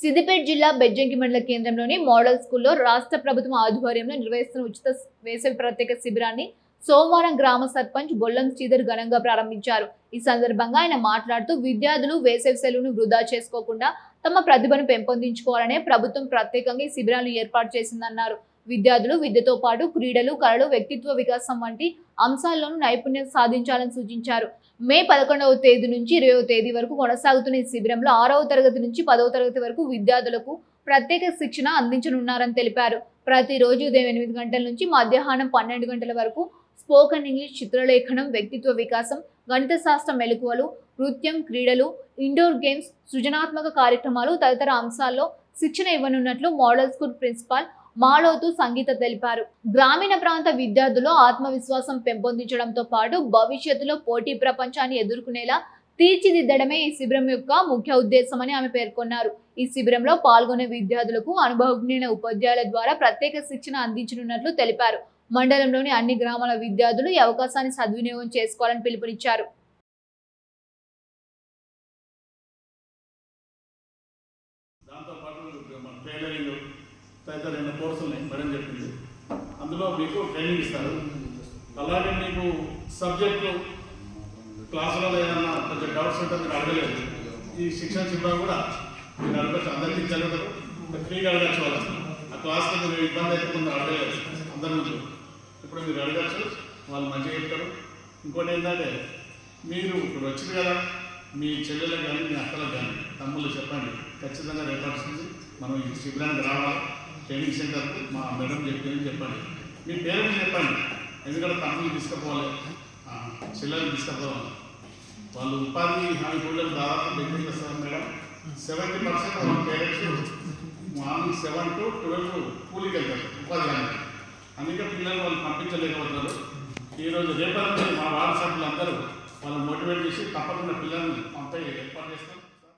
సిద్దిపేట జిల్లా బెజ్జంకి మండల కేంద్రంలోని మోడల్ స్కూల్లో రాష్ట్ర ప్రభుత్వం ఆధ్వర్యంలో నిర్వహిస్తున్న ఉచిత వేసవి ప్రత్యేక శిబిరాన్ని సోమవారం గ్రామ సర్పంచ్ బొల్లం శ్రీధర్ ఘనంగా ప్రారంభించారు. ఈ సందర్భంగా ఆయన మాట్లాడుతూ విద్యార్థులు వేసవి సెలవును వృధా చేసుకోకుండా తమ ప్రతిభను పెంపొందించుకోవాలనే ప్రభుత్వం ప్రత్యేకంగా ఈ శిబిరాలను ఏర్పాటు చేసిందన్నారు. విద్యార్థులు విద్యతో పాటు క్రీడలు, కళలు, వ్యక్తిత్వ వికాసం వంటి అంశాల్లోనూ నైపుణ్యం సాధించాలని సూచించారు. మే 11వ తేదీ నుంచి 20వ తేదీ వరకు కొనసాగుతున్న ఈ శిబిరంలో 6వ తరగతి నుంచి 10వ తరగతి వరకు విద్యార్థులకు ప్రత్యేక శిక్షణ అందించనున్నారని తెలిపారు. ప్రతిరోజు ఉదయం 8 గంటల నుంచి మధ్యాహ్నం 12 గంటల వరకు స్పోకెన్ ఇంగ్లీష్, చిత్రలేఖనం, వ్యక్తిత్వ వికాసం, గణిత శాస్త్ర మెలకువలు, నృత్యం, క్రీడలు, ఇండోర్ గేమ్స్, సృజనాత్మక కార్యక్రమాలు తదితర అంశాల్లో శిక్షణ ఇవ్వనున్నట్లు మోడల్ స్కూల్ ప్రిన్సిపాల్ మాలోతు సంగీత తెలిపారు. గ్రామీణ ప్రాంత విద్యార్థుల్లో ఆత్మవిశ్వాసం పెంపొందించడంతో పాటు భవిష్యత్తులో పోటీ ప్రపంచాన్ని ఎదుర్కొనేలా తీర్చిదిద్దడమే ఈ శిబిరం యొక్క ముఖ్య ఉద్దేశమని ఆమె పేర్కొన్నారు. ఈ శిబిరంలో పాల్గొనే విద్యార్థులకు అనుభవజ్ఞులైన ఉపాధ్యాయుల ద్వారా ప్రత్యేక శిక్షణ అందించనున్నట్లు తెలిపారు. మండలంలోని అన్ని గ్రామాల విద్యార్థులు ఈ అవకాశాన్ని సద్వినియోగం చేసుకోవాలని పిలుపునిచ్చారు. తదితర కోర్సులు మేడం చెప్పింది. అందులో మీకు ట్రైనింగ్ ఇస్తారు. అలాగే మీకు సబ్జెక్టు క్లాసులలో ఏదన్నా కొంచెం డౌట్స్ ఉంటే మీరు అడగలేదు. ఈ శిక్షణ శిబిరం కూడా మీరు అడగచ్చు. అందరికీ జరుగుతారు, ఫ్రీగా అడగచ్చు. వాళ్ళు ఆ క్లాస్లో మీరు ఇబ్బంది అయితే కొందరు అడగలేదు అందరి ముందు. ఇప్పుడు మీరు అడగచ్చు, వాళ్ళు మంచిగా చెప్తారు. ఇంకోటి ఏంటంటే మీరు ఇప్పుడు వచ్చింది కదా, మీ చెల్లెలకు కానీ మీ అక్కలకు కానీ తమ్ముళ్ళు చెప్పండి, ఖచ్చితంగా రేపటి మనం ఈ శిబిరానికి రావాలి. ట్రైనింగ్ సెంటర్కు మా మేడం చెప్పండి. మీ పేరెంట్స్ చెప్పండి, ఎందుకంటే తమ్ముళ్ళు తీసుకుపోవాలి, చెల్లెలు తీసుకుపోవాలి. వాళ్ళు ఉపాధి హామీ కూలీలకు దాదాపు దగ్గరికి వస్తారు మేడం. 70% వాళ్ళ పేరెంట్స్ మార్నింగ్ 7 to 12 కూలీకి వెళ్తారు ఉపాధి హామీ. అందుకే పిల్లలు వాళ్ళు పంపించలేకపోతారు. ఈరోజు రేపటి మా వార్డు సభ్యులు అందరూ వాళ్ళు మోటివేట్ చేసి తప్పకుండా పిల్లల్ని పంపే ఏర్పాటు చేస్తారు.